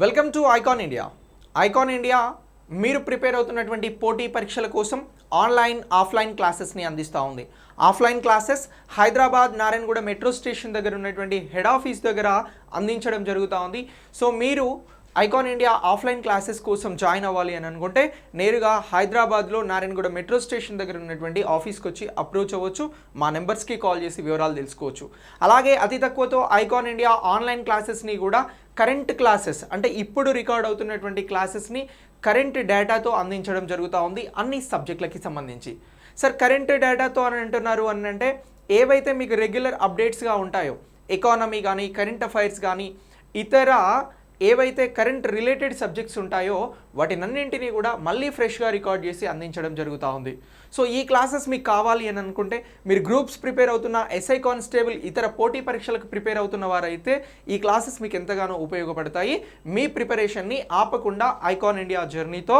Welcome to Icon India. Icon India మీరు prepare అవుతున్నటువంటి పోటీ పరీక్షల కోసం ఆన్లైన్ ఆఫ్లైన్ క్లాసెస్ని అందిస్తూ ఉంది. Offline classes Hyderabad Narayanaguda metro station దగ్గర ఉన్నటువంటి హెడ్ ఆఫీస్ దగ్గర అందించడం జరుగుతూ ఉంది. సో మీరు ఐకాన్ ఇండియా ఆఫ్లైన్ క్లాసెస్ కోసం జాయిన్ అవ్వాలి అని అనుకుంటే నేరుగా హైదరాబాద్లో నారాయణగూడ మెట్రో స్టేషన్ దగ్గర ఉన్నటువంటి ఆఫీస్కి వచ్చి అప్రోచ్ అవ్వచ్చు. మా నెంబర్స్కి కాల్ చేసి వివరాలు తెలుసుకోవచ్చు. అలాగే అతి తక్కువతో ఐకాన్ ఇండియా ఆన్లైన్ క్లాసెస్ని కూడా కరెంట్ క్లాసెస్ అంటే ఇప్పుడు రికార్డ్ అవుతున్నటువంటి క్లాసెస్ని కరెంట్ డేటాతో అందించడం జరుగుతూ ఉంది అన్ని సబ్జెక్టులకి సంబంధించి. సార్ కరెంట్ డేటాతో అని అంటున్నారు అని అంటే ఏవైతే మీకు రెగ్యులర్ అప్డేట్స్గా ఉంటాయో ఎకానమీ కానీ కరెంట్ అఫైర్స్ కానీ ఇతర ఏవైతే కరెంట్ రిలేటెడ్ సబ్జెక్ట్స్ ఉంటాయో వాటినన్నింటినీ కూడా మళ్ళీ ఫ్రెష్గా రికార్డ్ చేసి అందించడం జరుగుతూ ఉంది. సో ఈ క్లాసెస్ మీకు కావాలి అని అనుకుంటే మీరు గ్రూప్స్ ప్రిపేర్ అవుతున్న ఎస్ఐ కానిస్టేబుల్ ఇతర పోటీ పరీక్షలకు ప్రిపేర్ అవుతున్న వారైతే ఈ క్లాసెస్ మీకు ఎంతగానో ఉపయోగపడతాయి. మీ ప్రిపరేషన్ని ఆపకుండా ఐకాన్ ఇండియా జర్నీతో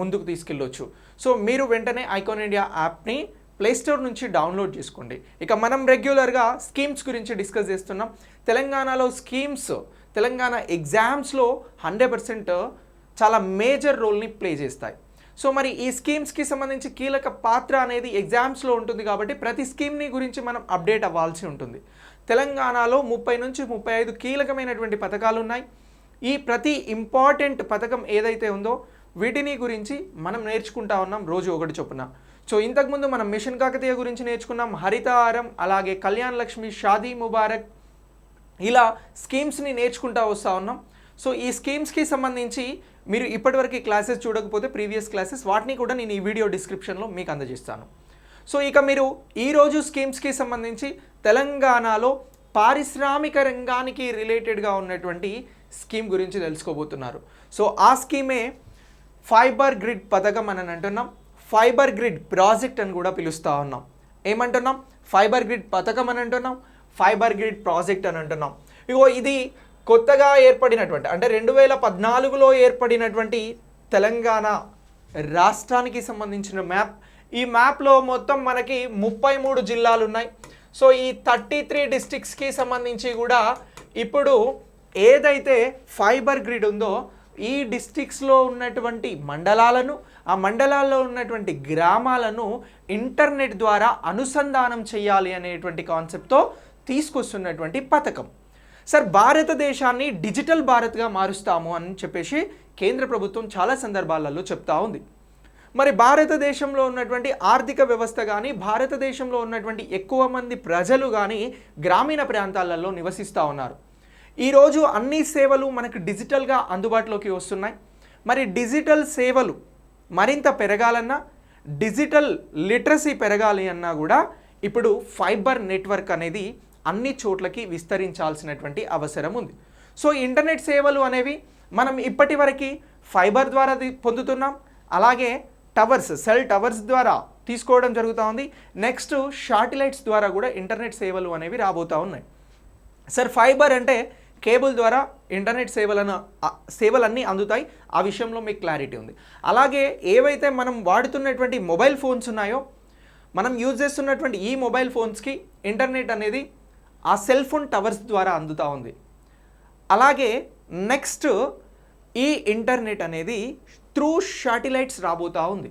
ముందుకు తీసుకెళ్ళొచ్చు. సో మీరు వెంటనే ఐకాన్ ఇండియా యాప్ని ప్లేస్టోర్ నుంచి డౌన్లోడ్ చేసుకోండి. ఇక మనం రెగ్యులర్గా స్కీమ్స్ గురించి డిస్కస్ చేస్తున్నాం. తెలంగాణలో స్కీమ్స్ తెలంగాణ ఎగ్జామ్స్లో 100% చాలా మేజర్ రోల్ని ప్లే చేస్తాయి. సో మరి ఈ స్కీమ్స్కి సంబంధించి కీలక పాత్ర అనేది ఎగ్జామ్స్లో ఉంటుంది కాబట్టి ప్రతి స్కీమ్ని గురించి మనం అప్డేట్ అవ్వాల్సి ఉంటుంది. తెలంగాణలో 30 నుంచి 35 కీలకమైనటువంటి పథకాలు ఉన్నాయి. ఈ ప్రతి ఇంపార్టెంట్ పథకం ఏదైతే ఉందో వీటిని గురించి మనం నేర్చుకుంటా ఉన్నాం రోజు ఒకటి చొప్పున. సో ఇంతకుముందు మనం మిషన్ కాకతీయ గురించి నేర్చుకున్నాం, హరితహారం, అలాగే కళ్యాణ్ లక్ష్మి, షాదీ ముబారక్, ఇలా స్కీమ్స్ని నేర్చుకుంటూ వస్తూ ఉన్నాం. సో ఈ స్కీమ్స్కి సంబంధించి మీరు ఇప్పటివరకు క్లాసెస్ చూడకపోతే ప్రీవియస్ క్లాసెస్ వాటిని కూడా నేను ఈ వీడియో డిస్క్రిప్షన్లో మీకు అందజేస్తాను. సో ఇక మీరు ఈరోజు స్కీమ్స్కి సంబంధించి తెలంగాణలో పారిశ్రామిక రంగానికి రిలేటెడ్గా ఉన్నటువంటి స్కీమ్ గురించి తెలుసుకోబోతున్నారు. సో ఆ స్కీమే ఫైబర్ గ్రిడ్ పథకం అని అంటున్నాం. ఫైబర్ గ్రిడ్ ప్రాజెక్ట్ అని కూడా పిలుస్తూ ఉన్నాం. ఏమంటున్నాం? ఫైబర్ గ్రిడ్ పథకం అని అంటున్నాం, ఫైబర్ గ్రిడ్ ప్రాజెక్ట్ అని అంటున్నాం. ఇగో ఇది కొత్తగా ఏర్పడినటువంటి అంటే 2014లో ఏర్పడినటువంటి తెలంగాణ రాష్ట్రానికి సంబంధించిన మ్యాప్. ఈ మ్యాప్లో మొత్తం మనకి 33 జిల్లాలు ఉన్నాయి. సో ఈ 33 డిస్ట్రిక్ట్స్కి సంబంధించి కూడా ఇప్పుడు ఏదైతే ఫైబర్ గ్రిడ్ ఉందో ఈ డిస్ట్రిక్ట్స్లో ఉన్నటువంటి మండలాలను, ఆ మండలాల్లో ఉన్నటువంటి గ్రామాలను ఇంటర్నెట్ ద్వారా అనుసంధానం చేయాలి అనేటువంటి కాన్సెప్ట్తో తీసుకొస్తున్నటువంటి పథకం. సార్ భారతదేశాన్ని డిజిటల్ భారత్గా మారుస్తాము అని చెప్పేసి కేంద్ర ప్రభుత్వం చాలా సందర్భాలలో చెప్తా ఉంది. మరి భారతదేశంలో ఉన్నటువంటి ఆర్థిక వ్యవస్థ కానీ భారతదేశంలో ఉన్నటువంటి ఎక్కువ మంది ప్రజలు కానీ గ్రామీణ ప్రాంతాలలో నివసిస్తూ ఉన్నారు. ఈరోజు అన్ని సేవలు మనకు డిజిటల్గా అందుబాటులోకి వస్తున్నాయి. మరి డిజిటల్ సేవలు మరింత పెరగాలన్నా, డిజిటల్ లిటరసీ పెరగాలి అన్నా కూడా ఇప్పుడు ఫైబర్ నెట్వర్క్ అనేది అన్ని చోట్లకి విస్తరించాల్సినటువంటి అవసరం ఉంది. సో ఇంటర్నెట్ సేవలు అనేవి మనం ఇప్పటి వరకు ఫైబర్ ద్వారా పొందుతున్నాం. అలాగే టవర్స్, సెల్ టవర్స్ ద్వారా తీసుకోవడం జరుగుతూ ఉంది. నెక్స్ట్ శాటిలైట్స్ ద్వారా కూడా ఇంటర్నెట్ సేవలు అనేవి రాబోతూ ఉన్నాయి. సార్ ఫైబర్ అంటే కేబుల్ ద్వారా ఇంటర్నెట్ సేవలన్నీ అందుతాయి. ఆ విషయంలో మీకు క్లారిటీ ఉంది. అలాగే ఏవైతే మనం వాడుతున్నటువంటి మొబైల్ ఫోన్స్ ఉన్నాయో, మనం యూజ్ చేస్తున్నటువంటి ఈ మొబైల్ ఫోన్స్కి ఇంటర్నెట్ అనేది ఆ సెల్ ఫోన్ టవర్స్ ద్వారా అందుతూ ఉంది. అలాగే నెక్స్ట్ ఈ ఇంటర్నెట్ అనేది త్రూ శాటిలైట్స్ రాబోతూ ఉంది.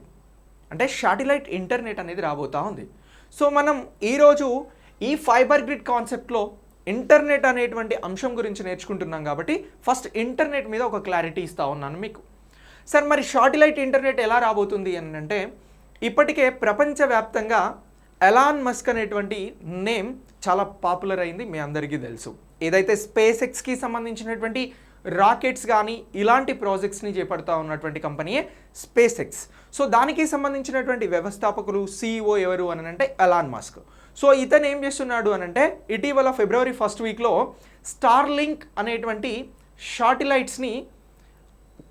అంటే శాటిలైట్ ఇంటర్నెట్ అనేది రాబోతూ ఉంది. సో మనం ఈరోజు ఈ ఫైబర్ గ్రిడ్ కాన్సెప్ట్లో ఇంటర్నెట్ అనేటువంటి అంశం గురించి నేర్చుకుంటున్నాం కాబట్టి ఫస్ట్ ఇంటర్నెట్ మీద ఒక క్లారిటీ ఇస్తూ ఉన్నాను మీకు. సార్ మరి శాటిలైట్ ఇంటర్నెట్ ఎలా రాబోతుంది అని అంటే ఇప్పటికే ప్రపంచవ్యాప్తంగా ఎలాన్ మస్క్ అనేటువంటి నేమ్ చాలా పాపులర్ అయింది, మీ అందరికీ తెలుసు. ఏదైతే స్పేస్ ఎక్స్కి సంబంధించినటువంటి రాకెట్స్ కానీ ఇలాంటి ప్రాజెక్ట్స్ని చేపడతా ఉన్నటువంటి కంపెనీయే స్పేస్ ఎక్స్. సో దానికి సంబంధించినటువంటి వ్యవస్థాపకులు CEO ఎవరు అని అంటే ఎలాన్ మస్క్. సో ఇతను ఏం చేస్తున్నాడు అని అంటే ఇటీవల ఫిబ్రవరి 1st వీక్లో స్టార్లింక్ అనేటువంటి శాటిలైట్స్ని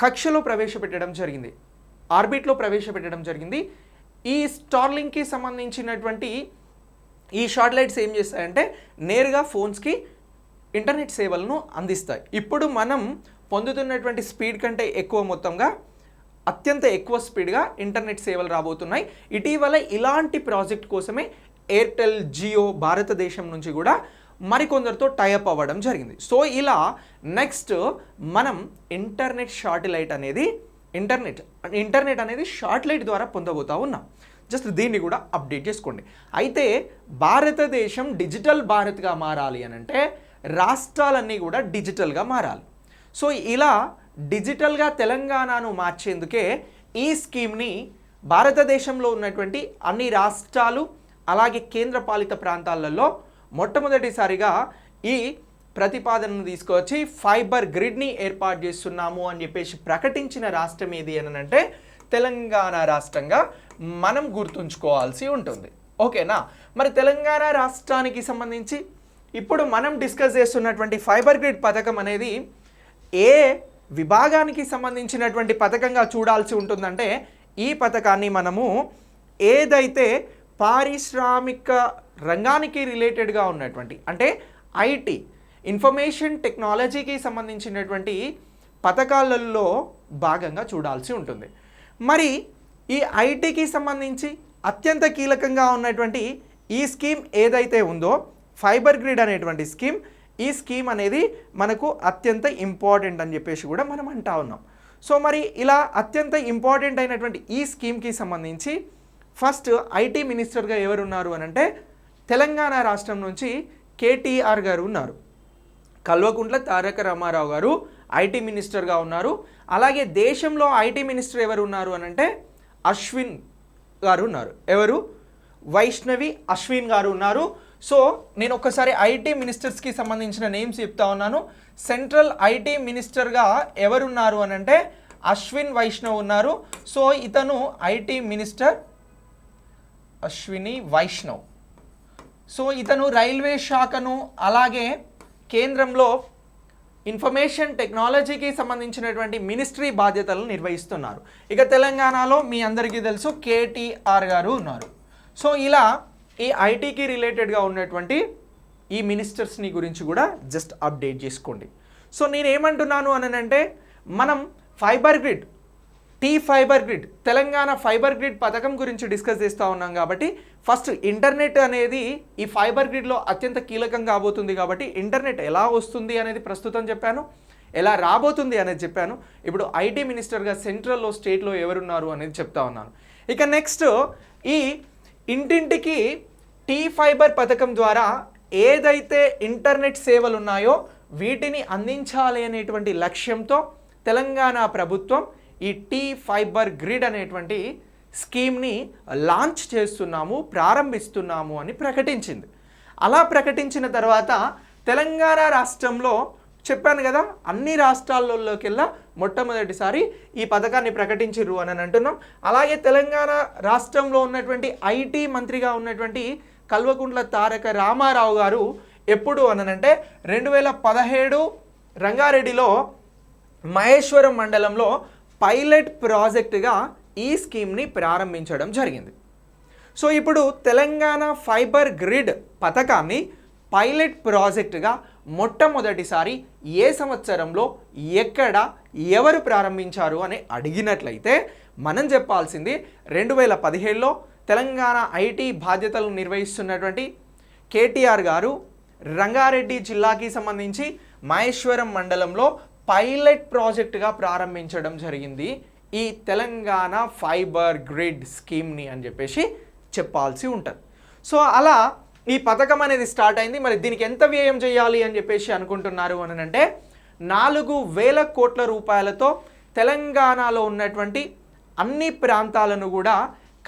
కక్షలో ప్రవేశపెట్టడం జరిగింది, ఆర్బిట్లో ప్రవేశపెట్టడం జరిగింది. ఈ స్టార్లింక్కి సంబంధించినటువంటి ఈ శాటిలైట్స్ ఏం చేస్తాయంటే నేరుగా ఫోన్స్కి ఇంటర్నెట్ సేవలను అందిస్తాయి. ఇప్పుడు మనం పొందుతున్నటువంటి స్పీడ్ కంటే ఎక్కువ మొత్తంగా అత్యంత ఎక్కువ స్పీడ్గా ఇంటర్నెట్ సేవలు రాబోతున్నాయి. ఇటీవల ఇలాంటి ప్రాజెక్ట్ కోసమే ఎయిర్టెల్, జియో భారతదేశం నుంచి కూడా మరికొందరితో టైఅప్ అవ్వడం జరిగింది. సో ఇలా నెక్స్ట్ మనం ఇంటర్నెట్ శాటిలైట్ అనేది ఇంటర్నెట్ అనేది శాటిలైట్ ద్వారా పొందబోతా ఉన్నాం. జస్ట్ దీన్ని కూడా అప్డేట్ చేసుకోండి. అయితే భారతదేశం డిజిటల్ భారత్గా మారాలి అని అంటే రాష్ట్రాలన్నీ కూడా డిజిటల్గా మారాలి. సో ఇలా డిజిటల్గా తెలంగాణను మార్చేందుకే ఈ స్కీమ్ని భారతదేశంలో ఉన్నటువంటి అన్ని రాష్ట్రాలు అలాగే కేంద్రపాలిత ప్రాంతాలలో మొట్టమొదటిసారిగా ఈ ప్రతిపాదనను తీసుకొచ్చి ఫైబర్ గ్రిడ్ని ఏర్పాటు చేస్తున్నాము అని చెప్పేసి ప్రకటించిన రాష్ట్రం ఏది అని అంటే తెలంగాణ రాష్ట్రంగా మనం గుర్తుంచుకోవాల్సి ఉంటుంది. ఓకేనా? మరి తెలంగాణ రాష్ట్రానికి సంబంధించి ఇప్పుడు మనం డిస్కస్ చేస్తున్నటువంటి ఫైబర్ గ్రిడ్ పథకం అనేది ఏ విభాగానికి సంబంధించినటువంటి పథకంగా చూడాల్సి ఉంటుందంటే ఈ పథకాన్ని మనము ఏదైతే పారిశ్రామిక రంగానికి రిలేటెడ్గా ఉన్నటువంటి అంటే ఐటీ ఇన్ఫర్మేషన్ టెక్నాలజీకి సంబంధించినటువంటి పథకాలలో భాగంగా చూడాల్సి ఉంటుంది. మరి ఈ ఐటీకి సంబంధించి అత్యంత కీలకంగా ఉన్నటువంటి ఈ స్కీమ్ ఏదైతే ఉందో ఫైబర్ గ్రిడ్ అనేటువంటి స్కీమ్, ఈ స్కీమ్ అనేది మనకు అత్యంత ఇంపార్టెంట్ అని చెప్పేసి కూడా మనం అంటా ఉన్నాం. సో మరి ఇలా అత్యంత ఇంపార్టెంట్ అయినటువంటి ఈ స్కీమ్కి సంబంధించి ఫస్ట్ ఐటీ మినిస్టర్గా ఎవరు ఉన్నారు అని అంటే తెలంగాణ రాష్ట్రం నుంచి కేటీఆర్ గారు ఉన్నారు. కల్వకుంట్ల తారక రామారావు గారు ఐటీ మినిస్టర్గా ఉన్నారు. అలాగే దేశంలో ఐటీ మినిస్టర్ ఎవరు ఉన్నారు అని అంటే అశ్విన్ గారు ఉన్నారు. ఎవరు? వైష్ణవి అశ్విన్ గారు ఉన్నారు. సో నేను ఒక్కసారి ఐటీ మినిస్టర్స్కి సంబంధించిన నేమ్స్ చెప్తా ఉన్నాను. సెంట్రల్ ఐటీ మినిస్టర్గా ఎవరున్నారు అని అంటే అశ్విన్ వైష్ణవ్ ఉన్నారు. సో ఇతను IT minister Ashwini Vaishnaw. So ఇతను రైల్వే శాఖను అలాగే కేంద్రంలో ఇన్ఫర్మేషన్ టెక్నాలజీకి సంబంధించినటువంటి మినిస్ట్రీ బాధ్యతలను నిర్వహిస్తున్నారు. ఇక తెలంగాణలో మీ అందరికీ తెలుసు కేటీఆర్ గారు ఉన్నారు. సో ఇలా ఈ ఐటీకి రిలేటెడ్గా ఉన్నటువంటి ఈ మినిస్టర్స్ని గురించి కూడా జస్ట్ అప్డేట్ చేసుకోండి. సో నేను ఏమంటున్నాను అని అంటే మనం fibre grid fibre grid Telangana fibre grid పథకం గురించి డిస్కస్ చేస్తూ ఉన్నాం కాబట్టి ఫస్ట్ ఇంటర్నెట్ అనేది ఈ ఫైబర్ గ్రిడ్లో అత్యంత కీలకం కాబోతుంది. కాబట్టి ఇంటర్నెట్ ఎలా వస్తుంది అనేది ప్రస్తుతం చెప్పాను, ఎలా రాబోతుంది అనేది చెప్పాను. ఇప్పుడు ఐటీ మినిస్టర్గా సెంట్రల్లో స్టేట్లో ఎవరున్నారు అనేది చెప్తా ఉన్నాను. ఇక నెక్స్ట్ ఈ ఇంటింటికి ఫైబర్ పథకం ద్వారా ఏదైతే ఇంటర్నెట్ సేవలు ఉన్నాయో వీటిని అందించాలి అనేటువంటి లక్ష్యంతో తెలంగాణ ప్రభుత్వం ఈ ఫైబర్ గ్రిడ్ అనేటువంటి స్కీమ్ని లాంచ్ చేస్తున్నాము, ప్రారంభిస్తున్నాము అని ప్రకటించింది. అలా ప్రకటించిన తర్వాత తెలంగాణ రాష్ట్రంలో చెప్పాను కదా అన్ని రాష్ట్రాలలోకెల్లా మొట్టమొదటిసారి ఈ పథకాన్ని ప్రకటించిర్రు అని అంటున్నాం. అలాగే తెలంగాణ రాష్ట్రంలో ఉన్నటువంటి ఐటీ మంత్రిగా ఉన్నటువంటి కల్వకుంట్ల తారక రామారావు గారు ఎప్పుడు అనంటే 2017 రంగారెడ్డిలో మహేశ్వరం మండలంలో పైలట్ ప్రాజెక్టుగా ఈ స్కీమ్ని ప్రారంభించడం జరిగింది. సో ఇప్పుడు తెలంగాణ ఫైబర్ గ్రిడ్ పథకాన్ని పైలట్ ప్రాజెక్టుగా మొట్టమొదటిసారి ఏ సంవత్సరంలో ఎక్కడ ఎవరు ప్రారంభించారు అని అడిగినట్లయితే మనం చెప్పాల్సింది 2017లో తెలంగాణ ఐటీ బాధ్యతలను నిర్వహిస్తున్నటువంటి కేటీఆర్ గారు రంగారెడ్డి జిల్లాకి సంబంధించి మహేశ్వరం మండలంలో పైలట్ ప్రాజెక్టుగా ప్రారంభించడం జరిగింది ఈ తెలంగాణ ఫైబర్ గ్రిడ్ స్కీమ్ని అని చెప్పేసి చెప్పాల్సి ఉంటుంది. సో అలా ఈ పథకం అనేది స్టార్ట్ అయింది. మరి దీనికి ఎంత వ్యయం చేయాలి అని చెప్పేసి అనుకుంటున్నారు అని అంటే 4,000 కోట్ల రూపాయలతో తెలంగాణలో ఉన్నటువంటి అన్ని ప్రాంతాలను కూడా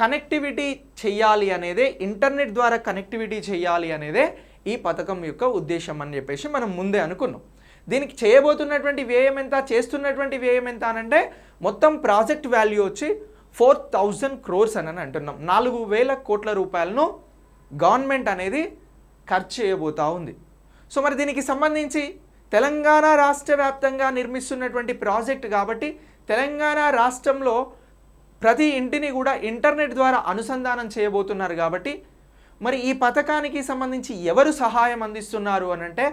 కనెక్టివిటీ చేయాలి అనేదే, ఇంటర్నెట్ ద్వారా కనెక్టివిటీ చేయాలి అనేదే ఈ పథకం యొక్క ఉద్దేశం అని చెప్పేసి మనం ముందే అనుకున్నాం. దీనికి చేయబోతున్నటువంటి వ్యయం ఎంత, చేస్తున్నటువంటి వ్యయం ఎంత అనంటే మొత్తం ప్రాజెక్ట్ వాల్యూ వచ్చి 4,000 crores అని అంటున్నాం. 4,000 కోట్ల రూపాయలను గవర్నమెంట్ అనేది ఖర్చు చేయబోతూ ఉంది. సో మరి దీనికి సంబంధించి తెలంగాణ రాష్ట్ర వ్యాప్తంగా నిర్మిస్తున్నటువంటి ప్రాజెక్ట్ కాబట్టి తెలంగాణ రాష్ట్రంలో ప్రతి ఇంటిని కూడా ఇంటర్నెట్ ద్వారా అనుసంధానం చేయబోతున్నారు. కాబట్టి మరి ఈ పథకానికి సంబంధించి ఎవరు సహాయం అందిస్తున్నారు అని అంటే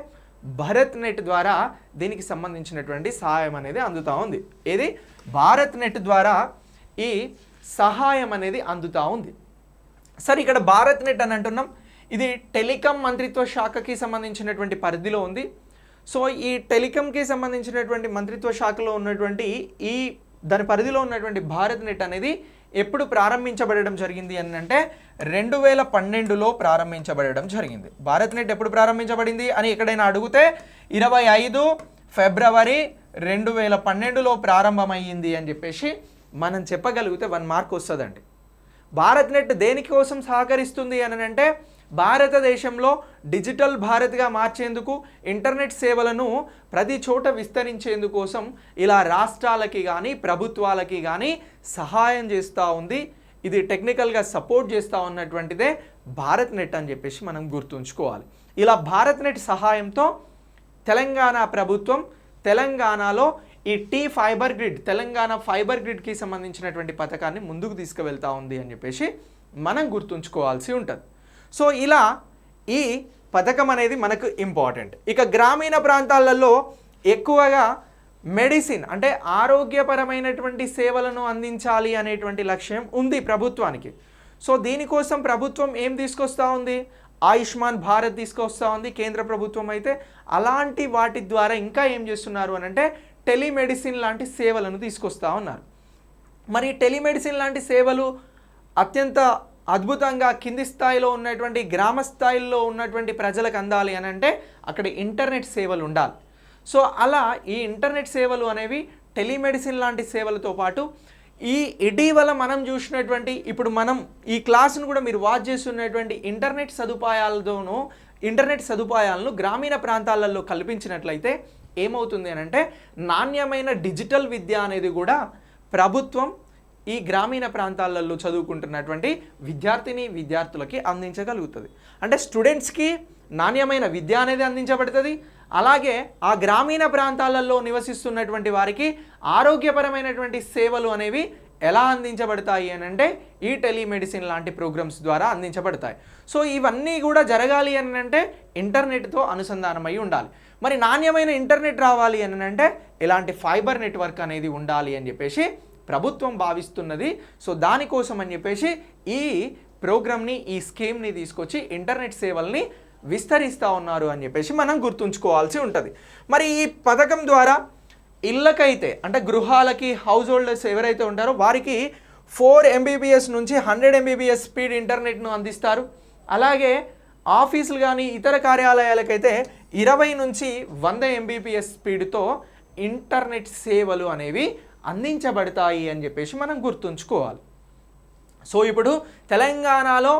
భారత్ నెట్ ద్వారా దీనికి సంబంధించినటువంటి సహాయం అనేది అందుతూ ఉంది. ఏది భారత్ నెట్ ద్వారా ఈ సహాయం అనేది అందుతూ ఉంది. సరే ఇక్కడ భారత్ నెట్ అని అంటున్నాం. ఇది టెలికాం మంత్రిత్వ శాఖకి సంబంధించినటువంటి పరిధిలో ఉంది. సో ఈ టెలికాంకి సంబంధించినటువంటి మంత్రిత్వ శాఖలో ఉన్నటువంటి దాని పరిధిలో ఉన్నటువంటి భారత్ నెట్ అనేది ఎప్పుడు ప్రారంభించబడడం జరిగింది అని అంటే 2012లో ప్రారంభించబడడం జరిగింది. భారత్ నెట్ ఎప్పుడు ప్రారంభించబడింది అని ఎక్కడైనా అడిగితే 25 ఫిబ్రవరి 2012లో ప్రారంభమైంది అని చెప్పేసి మనం చెప్పగలిగితే 1 మార్క్ వస్తుందండి. భారత్ నెట్ దేనికోసం సహకరిస్తుంది అని అంటే భారతదేశంలో డిజిటల్ భారత్గా మార్చేందుకు, ఇంటర్నెట్ సేవలను ప్రతి చోట విస్తరించేందుకోసం ఇలా రాష్ట్రాలకి కానీ ప్రభుత్వాలకి కానీ సహాయం చేస్తూ ఉంది. ఇది టెక్నికల్గా సపోర్ట్ చేస్తూ ఉన్నటువంటిదే భారత్ నెట్ అని చెప్పేసి మనం గుర్తుంచుకోవాలి. ఇలా భారత్ నెట్ సహాయంతో తెలంగాణ ప్రభుత్వం తెలంగాణలో ఈ ఫైబర్ గ్రిడ్, తెలంగాణ ఫైబర్ గ్రిడ్కి సంబంధించినటువంటి పథకాన్ని ముందుకు తీసుకువెళ్తా ఉంది అని చెప్పేసి మనం గుర్తుంచుకోవాల్సి ఉంటుంది. సో ఇలా ఈ పథకం అనేది మనకు ఇంపార్టెంట్. ఇక గ్రామీణ ప్రాంతాలలో ఎక్కువగా మెడిసిన్ అంటే ఆరోగ్యపరమైనటువంటి సేవలను అందించాలి అనేటువంటి లక్ష్యం ఉంది ప్రభుత్వానికి. సో దీనికోసం ప్రభుత్వం ఏం తీసుకొస్తూ ఉంది? ఆయుష్మాన్ భారత్ తీసుకొస్తూ ఉంది కేంద్ర ప్రభుత్వం. అయితే అలాంటి వాటి ద్వారా ఇంకా ఏం చేస్తున్నారు అని అంటే టెలిమెడిసిన్ లాంటి సేవలను తీసుకొస్తూ ఉన్నారు. మరి టెలిమెడిసిన్ లాంటి సేవలు అత్యంత అద్భుతంగా కింది స్థాయిలో ఉన్నటువంటి గ్రామ స్థాయిలో ఉన్నటువంటి ప్రజలకు అందాలి అని అంటే అక్కడ ఇంటర్నెట్ సేవలు ఉండాలి. సో అలా ఈ ఇంటర్నెట్ సేవలు అనేవి టెలిమెడిసిన్ లాంటి సేవలతో పాటు ఈ ఇటీవల మనం చూసినటువంటి ఇప్పుడు మనం ఈ క్లాస్ను కూడా మీరు వాచ్ చేస్తున్నటువంటి ఇంటర్నెట్ సదుపాయాలను గ్రామీణ ప్రాంతాలలో కల్పించినట్లయితే ఏమవుతుంది అని అంటే నాణ్యమైన డిజిటల్ విద్య అనేది కూడా ప్రభుత్వం ఈ గ్రామీణ ప్రాంతాలలో చదువుకుంటున్నటువంటి విద్యార్థులకి అందించగలుగుతుంది. అంటే స్టూడెంట్స్కి నాణ్యమైన విద్య అనేది అందించబడుతుంది. అలాగే ఆ గ్రామీణ ప్రాంతాలలో నివసిస్తున్నటువంటి వారికి ఆరోగ్యపరమైనటువంటి సేవలు అనేవి ఎలా అందించబడతాయి అని అంటే ఈ టెలిమెడిసిన్ లాంటి ప్రోగ్రామ్స్ ద్వారా అందించబడతాయి. సో ఇవన్నీ కూడా జరగాలి అని అంటే ఇంటర్నెట్తో అనుసంధానమై ఉండాలి. మరి నాణ్యమైన ఇంటర్నెట్ రావాలి అని అంటే ఇలాంటి ఫైబర్ నెట్వర్క్ అనేది ఉండాలి అని చెప్పేసి ప్రభుత్వం భావిస్తున్నది. సో దానికోసం అని చెప్పేసి ఈ ప్రోగ్రామ్ని, ఈ స్కీమ్ని తీసుకొచ్చి ఇంటర్నెట్ సేవల్ని విస్తరిస్తూ ఉన్నారు అని చెప్పేసి మనం గుర్తుంచుకోవాల్సి ఉంటుంది. మరి ఈ పథకం ద్వారా ఇళ్ళకైతే అంటే గృహాలకి, హౌస్ హోల్డర్స్ ఎవరైతే ఉంటారో వారికి 4 MBPS నుంచి 100 MBPS స్పీడ్ ఇంటర్నెట్ను అందిస్తారు. అలాగే ఆఫీసులు కానీ ఇతర కార్యాలయాలకైతే 20 నుంచి 100 MBPS స్పీడ్తో ఇంటర్నెట్ సేవలు అనేవి అందించబడతాయి అని చెప్పేసి మనం గుర్తుంచుకోవాలి. సో ఇప్పుడు తెలంగాణలో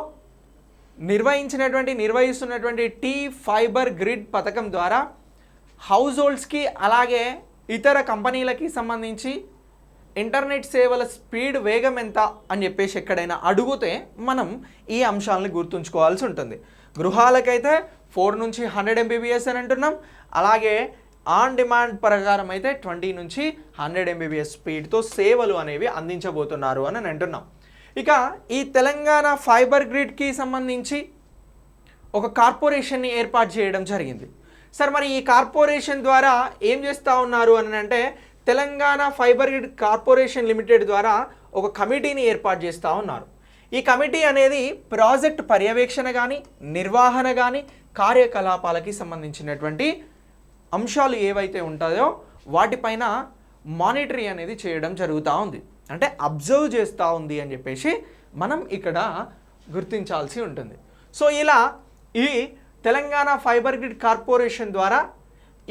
నిర్వహిస్తున్నటువంటి ఫైబర్ గ్రిడ్ పథకం ద్వారా హౌస్ హోల్డ్స్కి అలాగే ఇతర కంపెనీలకి సంబంధించి ఇంటర్నెట్ సేవల స్పీడ్ వేగం ఎంత అని చెప్పేసి ఎక్కడైనా అడిగితే మనం ఈ అంశాలను గుర్తుంచుకోవాల్సి ఉంటుంది. గృహాలకైతే 4 నుంచి 100 MBPS అని అంటున్నాం. అలాగే ఆన్ డిమాండ్ ప్రకారం అయితే 20 నుంచి 100 MBPS స్పీడ్తో సేవలు అనేవి అందించబోతున్నారు అని అంటున్నాం. ఇక ఈ తెలంగాణ ఫైబర్ గ్రిడ్కి సంబంధించి ఒక కార్పొరేషన్ని ఏర్పాటు చేయడం జరిగింది. సార్ మరి ఈ కార్పొరేషన్ ద్వారా ఏం చేస్తూ ఉన్నారు అని అంటే Telangana fibre grid corporation limited ద్వారా ఒక కమిటీని ఏర్పాటు చేస్తూ ఉన్నారు. ఈ కమిటీ అనేది ప్రాజెక్ట్ పర్యవేక్షణ కానీ, నిర్వహణ కానీ, కార్యకలాపాలకి సంబంధించినటువంటి అంశాలు ఏవైతే ఉంటాయో వాటిపైన మానిటరీ అనేది చేయడం జరుగుతూ ఉంది. అంటే అబ్జర్వ్ చేస్తూ ఉంది అని చెప్పేసి మనం ఇక్కడ గుర్తించాల్సి ఉంటుంది. సో ఇలా ఈ తెలంగాణ ఫైబర్ గ్రిడ్ కార్పొరేషన్ ద్వారా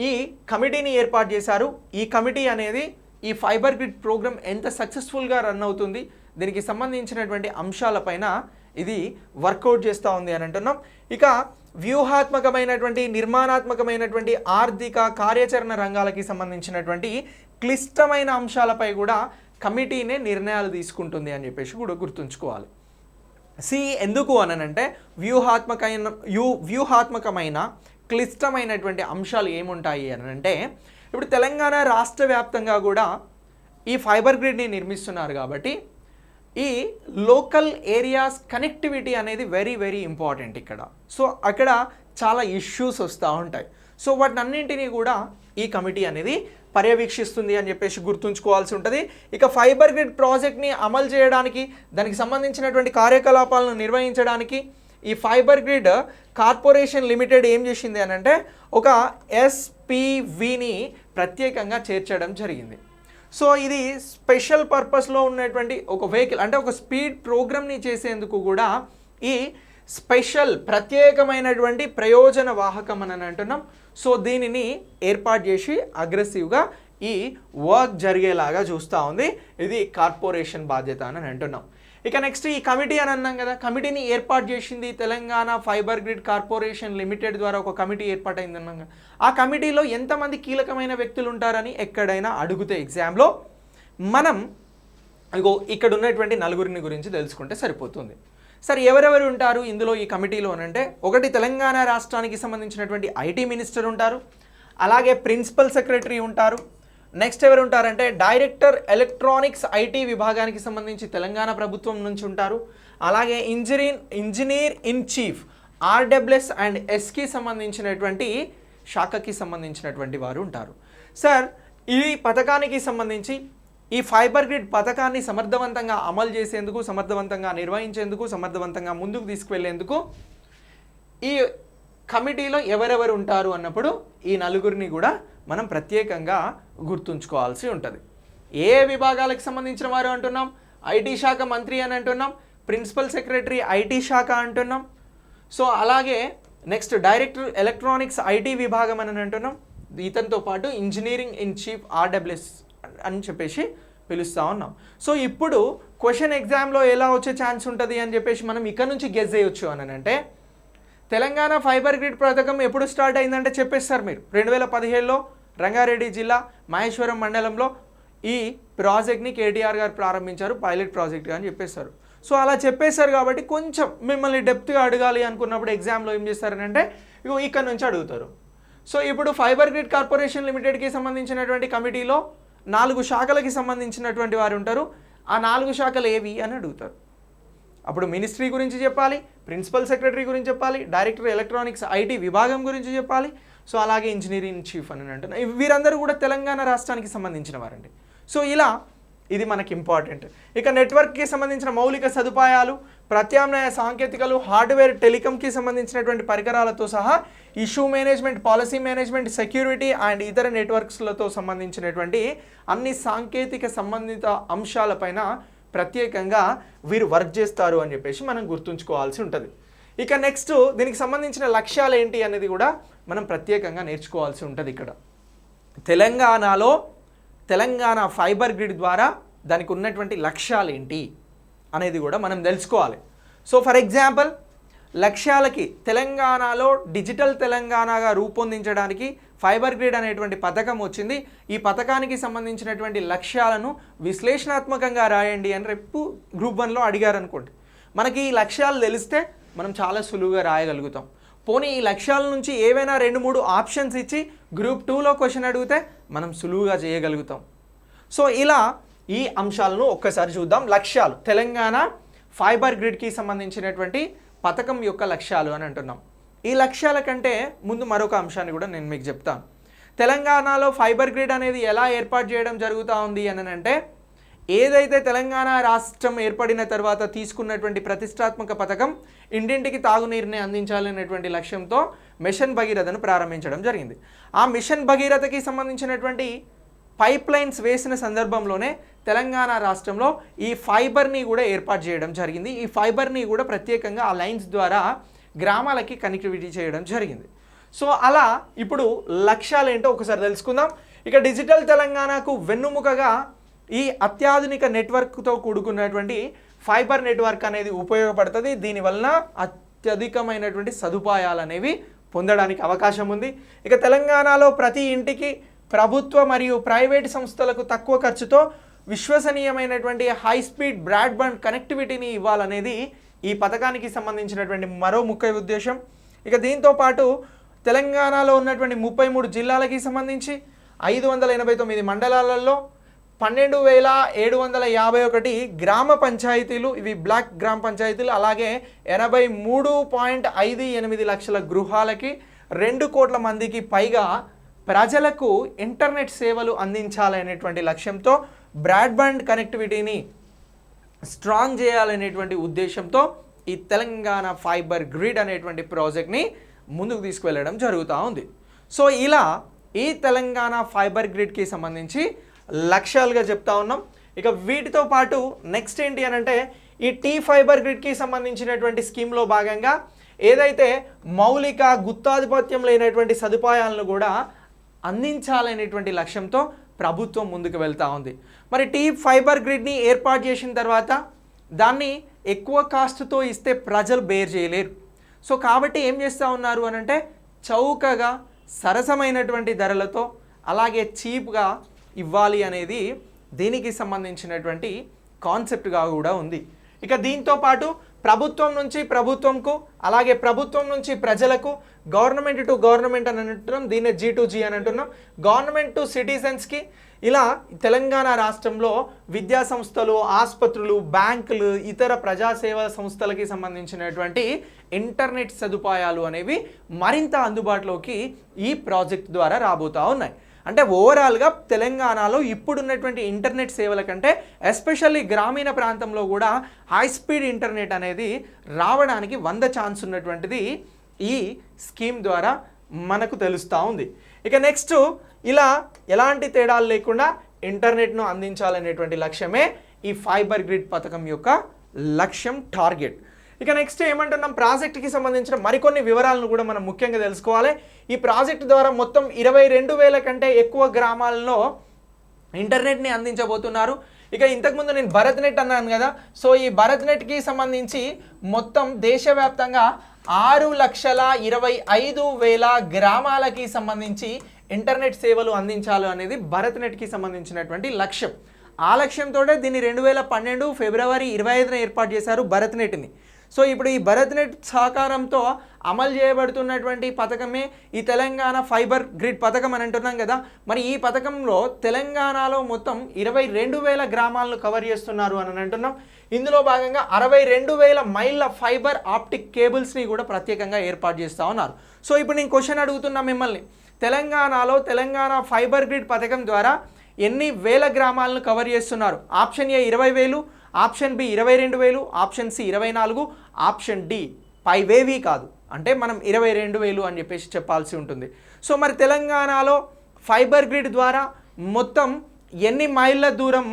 ఈ కమిటీని ఏర్పాటు చేశారు. ఈ కమిటీ అనేది ఈ ఫైబర్ గ్రిడ్ ప్రోగ్రామ్ ఎంత సక్సెస్ఫుల్గా రన్ అవుతుంది, దీనికి సంబంధించినటువంటి అంశాలపైన ఇది వర్కౌట్ చేస్తూ ఉంది అని అంటున్నాం. ఇక వ్యూహాత్మకమైనటువంటి, నిర్మాణాత్మకమైనటువంటి, ఆర్థిక కార్యాచరణ రంగాలకి సంబంధించినటువంటి క్లిష్టమైన అంశాలపై కూడా కమిటీనే నిర్ణయాలు తీసుకుంటుంది అని చెప్పేసి కూడా గుర్తుంచుకోవాలి. ఎందుకు అనంటే వ్యూహాత్మకమైన క్లిష్టమైనటువంటి అంశాలు ఏముంటాయి అని అంటే ఇప్పుడు తెలంగాణ రాష్ట్ర వ్యాప్తంగా కూడా ఈ ఫైబర్ గ్రిడ్ని నిర్మిస్తున్నారు కాబట్టి ఈ లోకల్ ఏరియాస్ కనెక్టివిటీ అనేది వెరీ వెరీ ఇంపార్టెంట్ ఇక్కడ. సో అక్కడ చాలా ఇష్యూస్ వస్తూ ఉంటాయి. సో వాటినన్నింటినీ కూడా ఈ కమిటీ అనేది పర్యవేక్షిస్తుంది అని చెప్పేసి గుర్తుంచుకోవాల్సి ఉంటుంది. ఇక ఫైబర్ గ్రిడ్ ప్రాజెక్ట్ని అమలు చేయడానికి, దానికి సంబంధించినటువంటి కార్యకలాపాలను నిర్వహించడానికి ఈ ఫైబర్ గ్రిడ్ కార్పొరేషన్ లిమిటెడ్ ఏం చేసింది అని అంటే ఒక ఎస్పీవిని ప్రత్యేకంగా చేర్చడం జరిగింది. సో ఇది స్పెషల్ పర్పస్లో ఉన్నటువంటి ఒక వెహికల్, అంటే ఒక స్పీడ్ ప్రోగ్రామ్ని చేసేందుకు కూడా ఈ స్పెషల్ ప్రత్యేకమైనటువంటి ప్రయోజన వాహకం అని అంటున్నాం. సో దీనిని ఏర్పాటు చేసి అగ్రెసివ్గా ఈ వర్క్ జరిగేలాగా చూస్తూ ఉంది. ఇది కార్పొరేషన్ బాధ్యత అని అంటున్నాం. ఇక నెక్స్ట్ ఈ కమిటీ అని అన్నాం కదా, కమిటీని ఏర్పాటు చేసింది Telangana fibre grid corporation limited ద్వారా ఒక కమిటీ ఏర్పాటైంది అన్నాం కదా. ఆ కమిటీలో ఎంతమంది కీలకమైన వ్యక్తులు ఉంటారని ఎక్కడైనా అడిగితే ఎగ్జామ్లో మనం ఇక్కడ ఉన్నటువంటి నలుగురిని గురించి తెలుసుకుంటే సరిపోతుంది. సరే, ఎవరెవరు ఉంటారు ఇందులో ఈ కమిటీలో అని అంటే, ఒకటి తెలంగాణ రాష్ట్రానికి సంబంధించినటువంటి ఐటీ మినిస్టర్ ఉంటారు, అలాగే ప్రిన్సిపల్ సెక్రటరీ ఉంటారు. నెక్స్ట్ ఎవరు ఉంటారంటే డైరెక్టర్ ఎలక్ట్రానిక్స్ ఐటీ విభాగానికి సంబంధించి తెలంగాణ ప్రభుత్వం నుంచి ఉంటారు. అలాగే engineer in chief RWS and ఎస్కి సంబంధించినటువంటి శాఖకి సంబంధించినటువంటి వారు ఉంటారు. సార్, ఈ పథకానికి సంబంధించి ఈ ఫైబర్ గ్రిడ్ పథకాన్ని సమర్థవంతంగా అమలు చేసేందుకు, సమర్థవంతంగా నిర్వహించేందుకు, సమర్థవంతంగా ముందుకు తీసుకువెళ్లేందుకు ఈ కమిటీలో ఎవరెవరు ఉంటారు అన్నప్పుడు ఈ నలుగురిని కూడా మనం ప్రత్యేకంగా గుర్తుంచుకోవాల్సి ఉంటుంది. ఏ విభాగాలకు సంబంధించిన వారు అంటున్నాం? ఐటీ శాఖ మంత్రి అని అంటున్నాం, ప్రిన్సిపల్ సెక్రటరీ ఐటీ శాఖ అంటున్నాం. సో అలాగే నెక్స్ట్ డైరెక్టర్ ఎలక్ట్రానిక్స్ ఐటీ విభాగం అని అంటున్నాం. ఇతనితో పాటు ఇంజనీరింగ్ ఇన్ చీఫ్ ఆర్డబ్ల్యూఎస్ అని చెప్పేసి పిలుస్తూ ఉన్నాం. సో ఇప్పుడు క్వశ్చన్ ఎగ్జామ్లో ఎలా వచ్చే ఛాన్స్ ఉంటుంది అని చెప్పేసి మనం ఇక్కడ నుంచి గెస్ చేయొచ్చు అని అంటే, తెలంగాణ ఫైబర్ గ్రిడ్ పథకం ఎప్పుడు స్టార్ట్ అయిందంటే చెప్పేస్తారు మీరు. 2017లో రంగారెడ్డి జిల్లా మహేశ్వరం మండలంలో ఈ ప్రాజెక్ట్ని కేటీఆర్ గారు ప్రారంభించారు, పైలట్ ప్రాజెక్ట్గా అని చెప్పేశారు. సో అలా చెప్పేశారు కాబట్టి కొంచెం మిమ్మల్ని డెప్త్గా అడగాలి అనుకున్నప్పుడు ఎగ్జామ్లో ఏం చేస్తారనంటే ఇక్కడ నుంచి అడుగుతారు. సో ఇప్పుడు ఫైబర్ గ్రిడ్ కార్పొరేషన్ లిమిటెడ్కి సంబంధించినటువంటి కమిటీలో 4 శాఖలకి సంబంధించినటువంటి వారు ఉంటారు. ఆ 4 శాఖలు ఏవి అని అడుగుతారు. అప్పుడు మినిస్ట్రీ గురించి చెప్పాలి, ప్రిన్సిపల్ సెక్రటరీ గురించి చెప్పాలి, డైరెక్టర్ ఎలక్ట్రానిక్స్ ఐటీ విభాగం గురించి చెప్పాలి. సో అలాగే ఇంజనీరింగ్ చీఫ్ అని అంటున్నారు. వీరందరూ కూడా తెలంగాణ రాష్ట్రానికి సంబంధించిన వారండి. సో ఇలా ఇది మనకి ఇంపార్టెంట్. ఇక నెట్వర్క్కి సంబంధించిన మౌలిక సదుపాయాలు, ప్రత్యామ్నాయ సాంకేతికలు, హార్డ్వేర్, టెలికాంకి సంబంధించినటువంటి పరికరాలతో సహా issue management, policy management, security and ఇతర నెట్వర్క్స్లతో సంబంధించినటువంటి అన్ని సాంకేతిక సంబంధిత అంశాలపైన ప్రత్యేకంగా వీరు వర్క్ చేస్తారు అని చెప్పేసి మనం గుర్తుంచుకోవాల్సి ఉంటుంది. ఇక నెక్స్ట్ దీనికి సంబంధించిన లక్ష్యాలు ఏంటి అనేది కూడా మనం ప్రత్యేకంగా నేర్చుకోవాల్సి ఉంటుంది. ఇక్కడ తెలంగాణ ఫైబర్ గ్రిడ్ ద్వారా దానికి ఉన్నటువంటి లక్ష్యాలు ఏంటి అనేది కూడా మనం తెలుసుకోవాలి. సో ఫర్ ఎగ్జాంపుల్, లక్ష్యాలకి తెలంగాణలో డిజిటల్ తెలంగాణగా రూపొందించడానికి ఫైబర్ గ్రిడ్ అనేటువంటి పథకం వచ్చింది. ఈ పథకానికి సంబంధించినటువంటి లక్ష్యాలను విశ్లేషణాత్మకంగా రాయండి అని రేపు గ్రూప్ 1లో అడిగారు అనుకోండి. మనకి ఈ లక్ష్యాలు తెలిస్తే మనం చాలా సులువుగా రాయగలుగుతాం. పోనీ ఈ లక్ష్యాల నుంచి ఏవైనా 2-3 ఆప్షన్స్ ఇచ్చి గ్రూప్ 2లో క్వశ్చన్ అడిగితే మనం సులువుగా చేయగలుగుతాం. సో ఇలా ఈ అంశాలను ఒక్కసారి చూద్దాం. లక్ష్యాలు, తెలంగాణ ఫైబర్ గ్రిడ్కి సంబంధించినటువంటి పథకం యొక్క లక్ష్యాలు అని అంటున్నాం. ఈ లక్ష్యాల కంటే ముందు మరొక అంశాన్ని కూడా నేను మీకు చెప్తాను. తెలంగాణలో ఫైబర్ గ్రిడ్ అనేది ఎలా ఏర్పాటు చేయడం జరుగుతూ ఉంది అని అంటే, ఏదైతే తెలంగాణ రాష్ట్రం ఏర్పడిన తర్వాత తీసుకున్నటువంటి ప్రతిష్టాత్మక పథకం ఇంటింటికి తాగునీరుని అందించాలనేటువంటి లక్ష్యంతో మిషన్ భగీరథను ప్రారంభించడం జరిగింది. ఆ మిషన్ భగీరథకి సంబంధించినటువంటి పైప్ లైన్స్ వేసిన సందర్భంలోనే తెలంగాణ రాష్ట్రంలో ఈ ఫైబర్ని కూడా ఏర్పాటు చేయడం జరిగింది. ఈ ఫైబర్ని కూడా ప్రత్యేకంగా ఆ లైన్స్ ద్వారా గ్రామాలకి కనెక్టివిటీ చేయడం జరిగింది. సో అలా ఇప్పుడు లక్ష్యాలు ఏంటో ఒకసారి తెలుసుకుందాం. ఇక డిజిటల్ తెలంగాణకు వెన్నుముకగా ఈ అత్యాధునిక నెట్వర్క్తో కూడుకున్నటువంటి ఫైబర్ నెట్వర్క్ అనేది ఉపయోగపడుతుంది. దీనివలన అత్యధికమైనటువంటి సదుపాయాలు అనేవి పొందడానికి అవకాశం ఉంది. ఇక తెలంగాణలో ప్రతి ఇంటికి ప్రభుత్వ మరియు ప్రైవేట్ సంస్థలకు తక్కువ ఖర్చుతో విశ్వసనీయమైనటువంటి హై స్పీడ్ బ్రాడ్బ్యాండ్ కనెక్టివిటీని ఇవ్వాలనేది ఈ పథకానికి సంబంధించినటువంటి మరో ముఖ్య ఉద్దేశం. ఇక దీంతో పాటు తెలంగాణలో ఉన్నటువంటి 33 జిల్లాలకి సంబంధించి 589 మండలాలలో 12,751 గ్రామ పంచాయతీలు, ఇవి బ్లాక్ గ్రామ పంచాయతీలు, అలాగే 83.58 లక్షల గృహాలకి 2 కోట్ల మందికి పైగా ప్రజలకు ఇంటర్నెట్ సేవలు అందించాలనేటువంటి లక్ష్యంతో బ్రాడ్బ్యాండ్ కనెక్టివిటీని స్ట్రాంగ్ చేయాలనేటువంటి ఉద్దేశంతో ఈ తెలంగాణ ఫైబర్ గ్రిడ్ అనేటువంటి ప్రాజెక్ట్ని ముందుకు తీసుకువెళ్ళడం జరుగుతూ ఉంది. సో ఇలా ఈ తెలంగాణ ఫైబర్ గ్రిడ్కి సంబంధించి లక్ష్యాలుగా చెప్తా ఉన్నాం. ఇక వీటితో పాటు నెక్స్ట్ ఏంటి అని అంటే ఈ టీ ఫైబర్ గ్రిడ్కి సంబంధించినటువంటి స్కీమ్లో భాగంగా ఏదైతే మౌలిక గుత్తాధిపత్యం లేనటువంటి సదుపాయాలను కూడా అందించాలనేటువంటి లక్ష్యంతో ప్రభుత్వం ముందుకు వెళ్తూ ఉంది. మరి టీ ఫైబర్ గ్రిడ్ని ఏర్పాటు చేసిన తర్వాత దాన్ని ఎక్కువ కాస్ట్తో ఇస్తే ప్రజలు బేర్ చేయలేరు. సో కాబట్టి ఏం చేస్తూ ఉన్నారు అని అంటే చౌకగా సరసమైనటువంటి ధరలతో అలాగే చీప్గా ఇవ్వాలి అనేది దీనికి సంబంధించినటువంటి కాన్సెప్ట్గా కూడా ఉంది. ఇక దీంతో పాటు ప్రభుత్వం నుంచి ప్రభుత్వంకు అలాగే ప్రభుత్వం నుంచి ప్రజలకు గవర్నమెంట్ టు గవర్నమెంట్ అని అంటున్నాం, దీన్ని G2G అని అంటున్నాం, గవర్నమెంట్ టు సిటిజన్స్కి ఇలా తెలంగాణ రాష్ట్రంలో విద్యా సంస్థలు, ఆసుపత్రులు, బ్యాంకులు, ఇతర ప్రజాసేవా సంస్థలకి సంబంధించినటువంటి ఇంటర్నెట్ సదుపాయాలు అనేవి మరింత అందుబాటులోకి ఈ ప్రాజెక్ట్ ద్వారా రాబోతూ ఉన్నాయి. అంటే ఓవరాల్గా తెలంగాణలో ఇప్పుడున్నటువంటి ఇంటర్నెట్ సేవల కంటే ఎస్పెషల్లీ గ్రామీణ ప్రాంతంలో కూడా హై స్పీడ్ ఇంటర్నెట్ అనేది రావడానికి 100 ఛాన్స్ ఉన్నటువంటిది ఈ స్కీమ్ ద్వారా మనకు తెలుస్తూ ఉంది. ఇక నెక్స్ట్ ఇలా ఎలాంటి తేడాలు లేకుండా ఇంటర్నెట్ను అందించాలనేటువంటి లక్ష్యమే ఈ ఫైబర్ గ్రిడ్ పథకం యొక్క లక్ష్యం, టార్గెట్. ఇక నెక్స్ట్ ఏమంటున్నాం, ప్రాజెక్ట్కి సంబంధించిన మరికొన్ని వివరాలను కూడా మనం ముఖ్యంగా తెలుసుకోవాలి. ఈ ప్రాజెక్ట్ ద్వారా మొత్తం 22,000 కంటే ఎక్కువ గ్రామాలలో ఇంటర్నెట్ని అందించబోతున్నారు. ఇక ఇంతకుముందు నేను భరత్ నెట్ అన్నాను కదా, సో ఈ భరత్ నెట్కి సంబంధించి మొత్తం దేశవ్యాప్తంగా 6,25,000 గ్రామాలకి సంబంధించి ఇంటర్నెట్ సేవలు అందించాలి అనేది భరత్ నెట్కి సంబంధించినటువంటి లక్ష్యం. ఆ లక్ష్యంతో దీన్ని 2012 ఫిబ్రవరి 25న ఏర్పాటు చేశారు భరత్ నెట్ని. సో ఇప్పుడు ఈ భరత్ నెట్ సహకారంతో అమలు చేయబడుతున్నటువంటి పథకమే ఈ తెలంగాణ ఫైబర్ గ్రిడ్ పథకం అని అంటున్నాం కదా. మరి ఈ పథకంలో తెలంగాణలో మొత్తం 22,000 గ్రామాలను కవర్ చేస్తున్నారు అని అంటున్నాం. ఇందులో భాగంగా 62,000 మైళ్ళ ఫైబర్ ఆప్టిక్ కేబుల్స్ని కూడా ప్రత్యేకంగా ఏర్పాటు చేస్తూ ఉన్నారు. సో ఇప్పుడు నేను క్వశ్చన్ అడుగుతున్నా మిమ్మల్ని, తెలంగాణలో తెలంగాణ ఫైబర్ గ్రిడ్ పథకం ద్వారా ఎన్ని వేల గ్రామాలను కవర్ చేస్తున్నారు? Option A 20,000, option B 22,000, option C 24, option D పైవేవి కాదు, అంటే మనం 22,000 అని చెప్పేసి చెప్పాల్సి ఉంటుంది. సో మరి తెలంగాణలో ఫైబర్ గ్రిడ్ ద్వారా మొత్తం ఎన్ని మైళ్ళ దూరం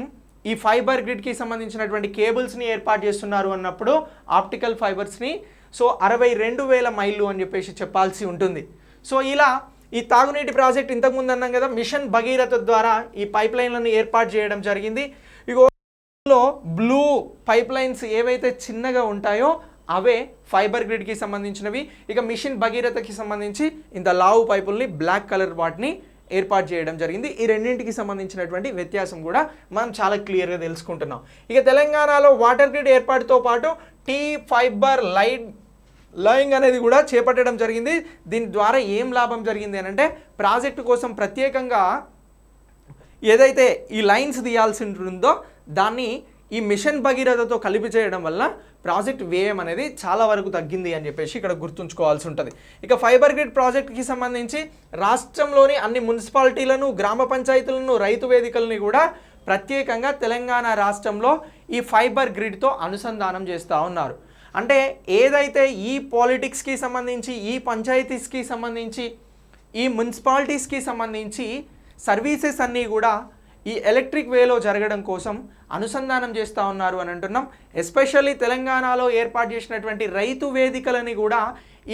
ఈ ఫైబర్ గ్రిడ్కి సంబంధించినటువంటి కేబుల్స్ని ఏర్పాటు చేస్తున్నారు అన్నప్పుడు ఆప్టికల్ ఫైబర్స్ని సో 62,000 మైళ్ళు అని చెప్పేసి చెప్పాల్సి ఉంటుంది. సో ఇలా ఈ తాగునీటి ప్రాజెక్ట్ ఇంతకుముందు అన్నాం కదా, మిషన్ భగీరథ ద్వారా ఈ పైప్ లైన్లను ఏర్పాటు చేయడం జరిగింది. ఇగోలో బ్లూ పైప్ లైన్స్ ఏవైతే చిన్నగా ఉంటాయో అవే ఫైబర్ గ్రిడ్కి సంబంధించినవి. ఇక మిషన్ భగీరథకి సంబంధించి ఇంత లావు పైపుల్ని బ్లాక్ కలర్ వాటిని ఏర్పాటు చేయడం జరిగింది. ఈ రెండింటికి సంబంధించినటువంటి వ్యత్యాసం కూడా మనం చాలా క్లియర్గా తెలుసుకుంటున్నాం. ఇక తెలంగాణలో వాటర్ గ్రిడ్ ఏర్పాటుతో పాటు టీ ఫైబర్ లైంగ్ అనేది కూడా చేపట్టడం జరిగింది. దీని ద్వారా ఏం లాభం జరిగింది అని అంటే ప్రాజెక్టు కోసం ప్రత్యేకంగా ఏదైతే ఈ లైన్స్ తీయాల్సి ఉంటుందో దాన్ని ఈ మిషన్ భగీరథతో కలిపి చేయడం వల్ల ప్రాజెక్ట్ వ్యయం అనేది చాలా వరకు తగ్గింది అని చెప్పేసి ఇక్కడ గుర్తుంచుకోవాల్సి ఉంటుంది. ఇక ఫైబర్ గ్రిడ్ ప్రాజెక్ట్కి సంబంధించి రాష్ట్రంలోని అన్ని మున్సిపాలిటీలను, గ్రామ పంచాయతీలను, రైతు వేదికలని కూడా ప్రత్యేకంగా తెలంగాణ రాష్ట్రంలో ఈ ఫైబర్ గ్రిడ్తో అనుసంధానం చేస్తూ ఉన్నారు. అంటే ఏదైతే ఈ పాలిటిక్స్కి సంబంధించి, ఈ పంచాయతీస్కి సంబంధించి, ఈ మున్సిపాలిటీస్కి సంబంధించి సర్వీసెస్ అన్నీ కూడా ఈ ఎలక్ట్రిక్ వేలో జరగడం కోసం అనుసంధానం చేస్తూ ఉన్నారు అని అంటున్నాం. ఎస్పెషల్లీ తెలంగాణలో ఏర్పాటు చేసినటువంటి రైతు వేదికలని కూడా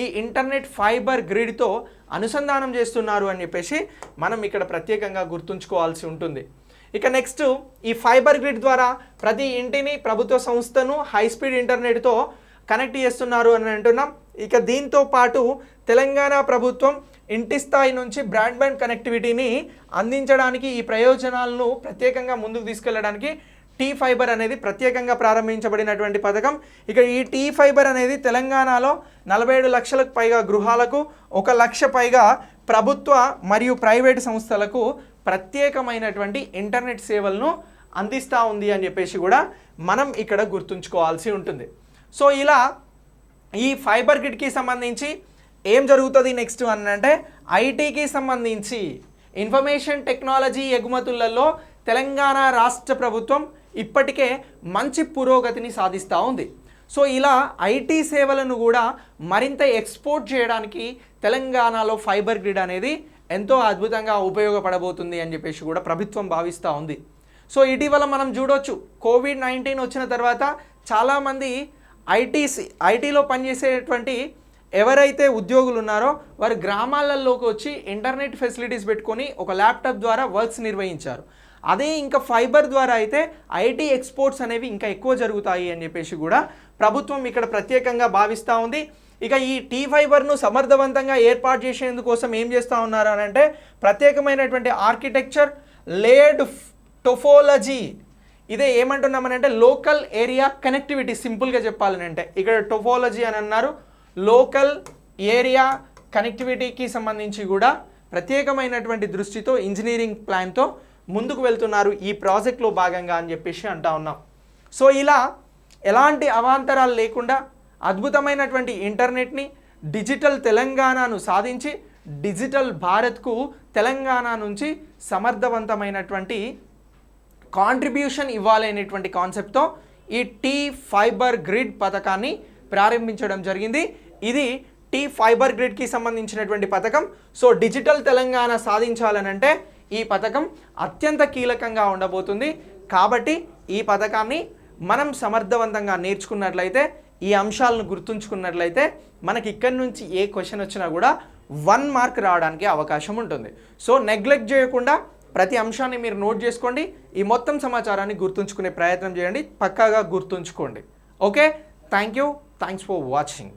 ఈ ఇంటర్నెట్ ఫైబర్ గ్రిడ్తో అనుసంధానం చేస్తున్నారు అని చెప్పేసి మనం ఇక్కడ ప్రత్యేకంగా గుర్తుంచుకోవాల్సి ఉంటుంది. ఇక నెక్స్ట్ ఈ ఫైబర్ గ్రిడ్ ద్వారా ప్రతి ఇంటిని, ప్రభుత్వ సంస్థను హై స్పీడ్ ఇంటర్నెట్తో కనెక్ట్ చేస్తున్నారు అని అంటున్నాం. ఇక దీంతో పాటు తెలంగాణ ప్రభుత్వం ఇంటి స్థాయి నుంచి బ్రాడ్బ్యాండ్ కనెక్టివిటీని అందించడానికి ఈ ప్రయోజనాలను ప్రత్యేకంగా ముందుకు తీసుకెళ్లడానికి టీ ఫైబర్ అనేది ప్రత్యేకంగా ప్రారంభించబడినటువంటి పథకం. ఇక ఈ టీ ఫైబర్ అనేది తెలంగాణలో 47 లక్షలకు పైగా గృహాలకు, 1 లక్ష పైగా ప్రభుత్వ మరియు ప్రైవేటు సంస్థలకు ప్రత్యేకమైనటువంటి ఇంటర్నెట్ సేవలను అందిస్తూ ఉంది అని చెప్పేసి కూడా మనం ఇక్కడ గుర్తుంచుకోవాల్సి ఉంటుంది. సో ఇలా ఈ ఫైబర్ గ్రిడ్కి సంబంధించి ఏం జరుగుతుంది నెక్స్ట్ అని అంటే ఐటీకి సంబంధించి ఇన్ఫర్మేషన్ టెక్నాలజీ ఎగుమతులలో తెలంగాణ రాష్ట్ర ప్రభుత్వం ఇప్పటికే మంచి పురోగతిని సాధిస్తూ ఉంది. సో ఇలా ఐటీ సేవలను కూడా మరింత ఎక్స్పోర్ట్ చేయడానికి తెలంగాణలో ఫైబర్ గ్రిడ్ అనేది ఎంతో అద్భుతంగా ఉపయోగపడబోతుంది అని చెప్పేసి కూడా ప్రభుత్వం భావిస్తూ ఉంది. సో ఇటీవల మనం చూడొచ్చు, కోవిడ్-19 వచ్చిన తర్వాత చాలామంది ఐటీలో పనిచేసేటువంటి ఎవరైతే ఉద్యోగులు ఉన్నారో వారు గ్రామాలలోకి వచ్చి ఇంటర్నెట్ ఫెసిలిటీస్ పెట్టుకొని ఒక ల్యాప్టాప్ ద్వారా వర్క్స్ నిర్వహించారు. అదే ఇంకా ఫైబర్ ద్వారా అయితే ఐటీ ఎక్స్పోర్ట్స్ అనేవి ఇంకా ఎక్కువ జరుగుతాయి అని చెప్పేసి కూడా ప్రభుత్వం ఇక్కడ ప్రత్యేకంగా భావిస్తూ ఉంది. ఇక ఈ టీ ఫైబర్ను సమర్థవంతంగా ఏర్పాటు చేసేందుకోసం ఏం చేస్తూ ఉన్నారు అని అంటే ప్రత్యేకమైనటువంటి ఆర్కిటెక్చర్ లేడ్ టోపోలజీ, ఇదే ఏమంటున్నామనంటే లోకల్ ఏరియా కనెక్టివిటీ. సింపుల్గా చెప్పాలని అంటే ఇక్కడ టోపోలజీ అని అన్నారు, లోకల్ ఏరియా కనెక్టివిటీకి సంబంధించి కూడా ప్రత్యేకమైనటువంటి దృష్టితో ఇంజనీరింగ్ ప్లాన్తో ముందుకు వెళ్తున్నారు ఈ ప్రాజెక్ట్లో భాగంగా అని చెప్పేసి అంటా ఉన్నాం. సో ఇలా ఎలాంటి అవాంతరాలు లేకుండా అద్భుతమైనటువంటి ఇంటర్నెట్ని, డిజిటల్ తెలంగాణను సాధించి డిజిటల్ భారత్కు తెలంగాణ నుంచి సమర్థవంతమైనటువంటి కాంట్రిబ్యూషన్ ఇవ్వాలి అనేటువంటి కాన్సెప్ట్తో ఈ టీ ఫైబర్ గ్రిడ్ పథకాన్ని ప్రారంభించడం జరిగింది. ఇది టీ ఫైబర్ గ్రిడ్కి సంబంధించినటువంటి పథకం. సో డిజిటల్ తెలంగాణ సాధించాలనంటే ఈ పథకం అత్యంత కీలకంగా ఉండబోతుంది. కాబట్టి ఈ పథకాన్ని మనం సమర్థవంతంగా నేర్చుకున్నట్లయితే, ఈ అంశాలను గుర్తుంచుకున్నట్లయితే మనకి ఇక్కడి నుంచి ఏ క్వశ్చన్ వచ్చినా కూడా 1 మార్క్ రావడానికి అవకాశం ఉంటుంది. సో నెగ్లెక్ట్ చేయకుండా ప్రతి అంశాన్ని మీరు నోట్ చేసుకోండి. ఈ మొత్తం సమాచారాన్ని గుర్తుంచుకునే ప్రయత్నం చేయండి, పక్కాగా గుర్తుంచుకోండి. Okay, thank you, thanks for watching.